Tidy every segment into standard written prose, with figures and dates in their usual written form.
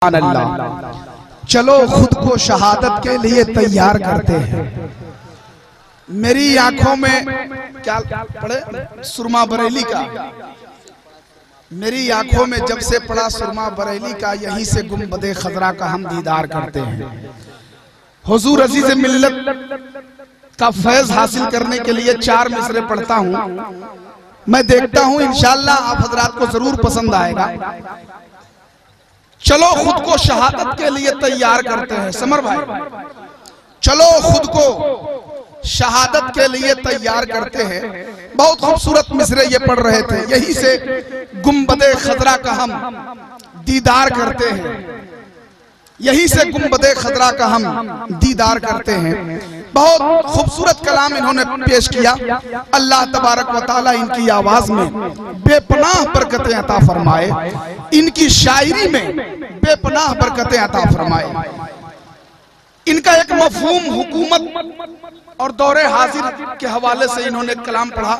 अल्लाह। चलो खुद को शहादत के लिए तैयार करते हैं। मेरी आंखों में क्या पड़े? सुरमा बरेली का। मेरी आंखों में जब से पड़ा सुरमा बरेली का, यहीं से गुंबदे खजरा का हम दीदार करते हैं। हुजूर अजीज मिल्लत का फैज हासिल करने के लिए 4 मिसरे पढ़ता हूँ। मैं देखता हूँ इंशाअल्लाह आप हजरात को जरूर पसंद आएगा। चलो खुद को शहादत के लिए तैयार करते हैं। समर भाई, चलो खुद को शहादत के लिए तैयार करते हैं। बहुत खूबसूरत मिसरे ये पढ़ रहे थे। यहीं से गुंबदे खजरा का हम दीदार करते हैं। यहीं से गुंबदे खजरा का हम दीदार करते हैं। बहुत खूबसूरत कलाम इन्होंने पेश किया। अल्लाह तबारक व तआला इनकी आवाज में बेपनाह बरकतें अता फरमाए, इनकी शायरी में बेपनाह बरकतें अता फरमाए। इनका एक मफहूम हुकूमत और दौरे हाजिर के हवाले से इन्होंने एक कलाम पढ़ा,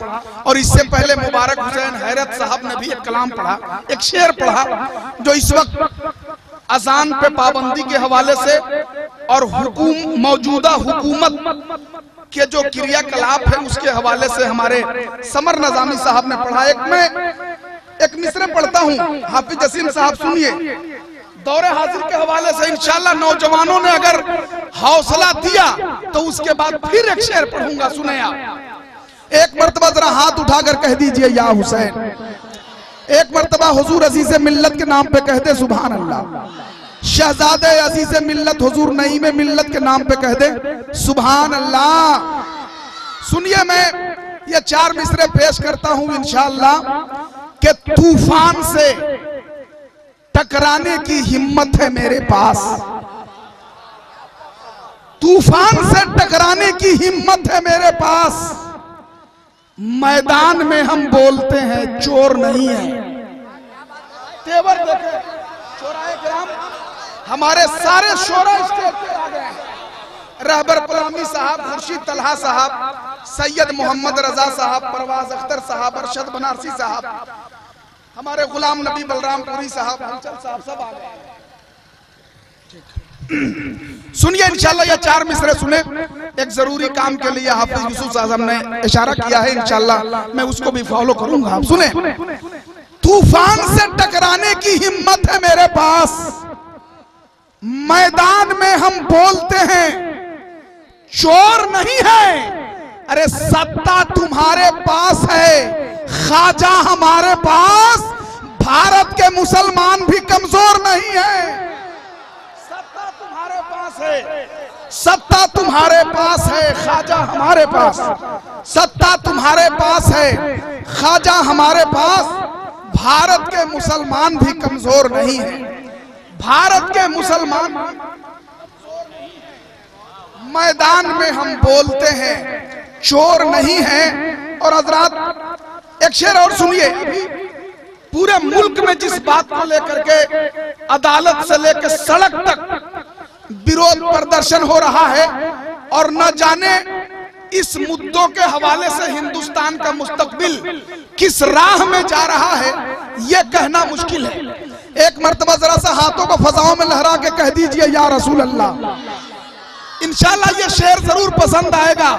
और इससे पहले मुबारक हुसैन हैरत साहब ने भी एक कलाम पढ़ा, एक शेर पढ़ा, जो इस वक्त अजान पे पाबंदी के हवाले से और मौजूदा हुकूमत के जो क्रियाकलाप है उसके हवाले से हमारे समर नजामी साहब ने पढ़ा। एक मिसरे पढ़ता हूँ, हाफिज जसीम साहब सुनिए। दौरे हाजिर के हवाले से इंशाअल्लाह नौजवानों ने अगर हौसला दिया तो उसके बाद फिर एक शेर पढ़ूंगा। सुने आप, एक मर्तबा जरा हाथ उठाकर कह दीजिए या हुसैन। एक मर्तबा हुजूर अजीज मिल्लत के नाम पे कहते सुभान अल्लाह। शहजादे अजीज मिल्लत हुजूर नईम मिल्लत के नाम पे कह दे सुभान अल्लाह। सुनिए, मैं ये 4 मिसरे पेश करता हूं इंशाअल्लाह कि तूफान से टकराने की हिम्मत है मेरे पास। तूफान से टकराने की हिम्मत है मेरे पास। मैदान में हम बोलते हैं चोर नहीं है। तेवर देखे शोराए किराम, हमारे सारे शोरा स्टेज पे आ गए हैं। रहबर गुलामी साहब, खुर्शीद तलहा साहब, सैयद मोहम्मद रजा साहब, परवाज अख्तर साहब, अरशद बनारसी साहब, हमारे गुलाम नबी बलरामपुरी साहब, हंचल साहब, सब आ गए। सुनिए इंशाअल्लाह ये 4 मिसरे सुने। एक जरूरी काम के लिए हाफिज यूसुफ साहब ने इशारा किया है, इंशाअल्लाह मैं उसको भी फॉलो करूंगा। आप सुने, तूफान से टकराने की हिम्मत है मेरे पास। मैदान में हम बोलते हैं चोर नहीं है। अरे सत्ता तुम्हारे पास है, ख्वाजा हमारे पास। भारत के मुसलमान भी कमजोर नहीं है। सत्ता तुम्हारे पास है, ख्वाजा हमारे पास। सत्ता तुम्हारे पास है, ख्वाजा हमारे पास। भारत के मुसलमान भी कमजोर नहीं है। भारत के मुसलमान मैदान में हम बोलते हैं चोर नहीं है। और हजरात एक शेर और सुनिए। पूरे मुल्क में जिस बात को लेकर के अदालत से लेकर सड़क तक विरोध प्रदर्शन हो रहा है, और न जाने इस मुद्दों के हवाले से हिंदुस्तान का मुस्तकबिल किस राह में जा रहा है, यह कहना मुश्किल है। एक मर्तबा जरा सा हाथों को फजाओं में लहरा के कह दीजिए या रसूल अल्लाह। इंशाअल्लाह ये शेर जरूर पसंद आएगा।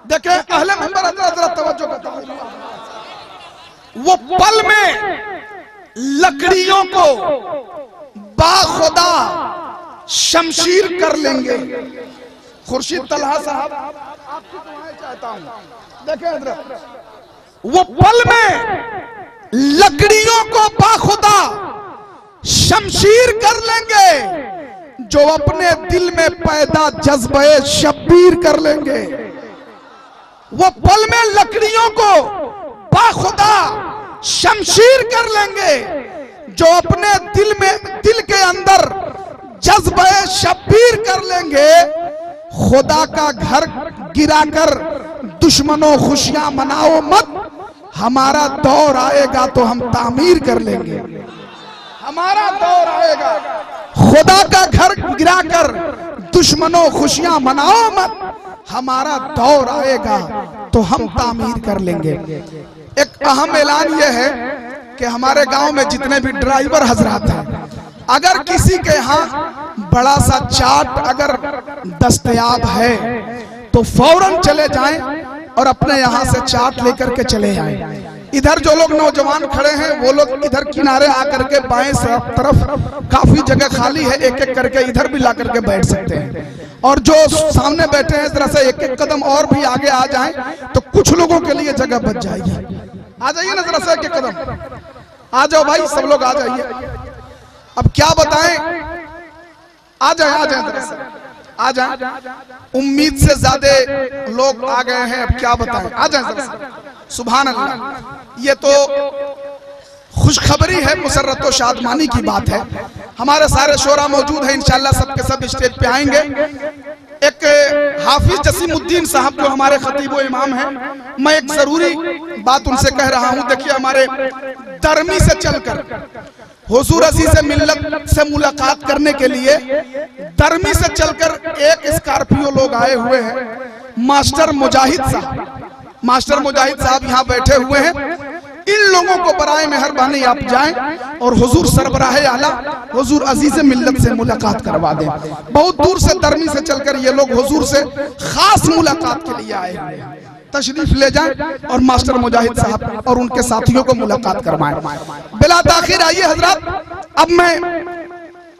देखें अहले मेंबर हजरात जरा तवज्जो बताइए। वो पल में लकड़ियों को बाखुदा शमशीर कर लेंगे। खुर्शीद तलहा साहब, आपकी दुआएं चाहता हूं। देखें हजरत, वो पल में लकड़ियों को बाखुदा शमशीर कर लेंगे, जो अपने दिल में पैदा जज्बे शब्बीर कर लेंगे। वो पल में लकड़ियों को बाखुदा शमशीर कर लेंगे, जो अपने दिल के अंदर जज्बे शब्बीर कर लेंगे। खुदा का घर गिराकर दुश्मनों खुशियां मनाओ मत। हमारा दौर आएगा तो हम तामीर कर लेंगे। हमारा दौर आएगा, खुदा का घर गिराकर दुश्मनों खुशियां मनाओ मत। हमारा दौर आएगा तो हम तामीर कर लेंगे। एक अहम ऐलान यह है कि हमारे गांव में जितने भी ड्राइवर हजरात हैं, अगर किसी के यहाँ बड़ा सा चाट अगर दस्तयाब है तो फौरन चले जाएं और अपने यहाँ से चाट लेकर के चले आए। इधर जो लोग नौजवान खड़े हैं वो लोग इधर किनारे आकर के बाएं तरफ काफी जगह खाली है, एक एक करके इधर भी ला करके बैठ सकते हैं। और जो सामने बैठे हैं जरा सा एक एक कदम और भी आगे आ जाएं तो कुछ लोगों के लिए जगह बच जाएगी। आ जाइए ना जरा सा एक एक कदम, आ जाओ भाई, सब लोग आ जाइए। अब क्या बताएं, आ जाए जरा सा, आ जाए। उम्मीद से ज्यादा लोग आ गए हैं, अब क्या बताएं, आ जाए जरा सा। सुभान अल्लाह, ये तो खुशखबरी है, मुसर्रत व शादमानी की बात है। हमारे सारे शोरा मौजूद हैं, इंशाल्लाह सबके सब स्टेज पे आएंगे। एक हाफिज जसीमुद्दीन साहब जो हमारे खतीब व इमाम हैं, मैं एक जरूरी बात उनसे कह रहा हूं। देखिए, हमारे दरमी से चलकर हुजूर अज़ीज़ से मिल्लत से मुलाकात करने के लिए दरमी से चलकर एक स्कॉर्पियो लोग आए हुए हैं। मास्टर मुजाहिद साहब यहाँ बैठे हुए हैं। इन लोगों को बराए मेहरबानी आप जाएं और हुजूर सरबराहे आला हुजूर अज़ीज़ मिल्लत से मुलाकात करवा दें। बहुत दूर से दरमी से चलकर ये लोग हुजूर से खास मुलाकात के लिए आए हुए हैं। तशरीफ ले जाएं और मास्टर मुजाहिद साहब और उनके साथियों को मुलाकात करवाएं। बिला ताखिर आइए हजरत, अब मैं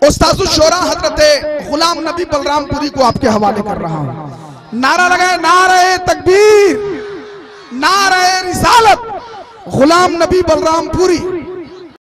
उस्ताद शोरा हजरत गुलाम नबी बलरामपुरी को आपके हवाले कर रहा हूं। नारा लगाए, नारे तकबीर, नारे रिसालत, गुलाम नबी बलरामपुरी।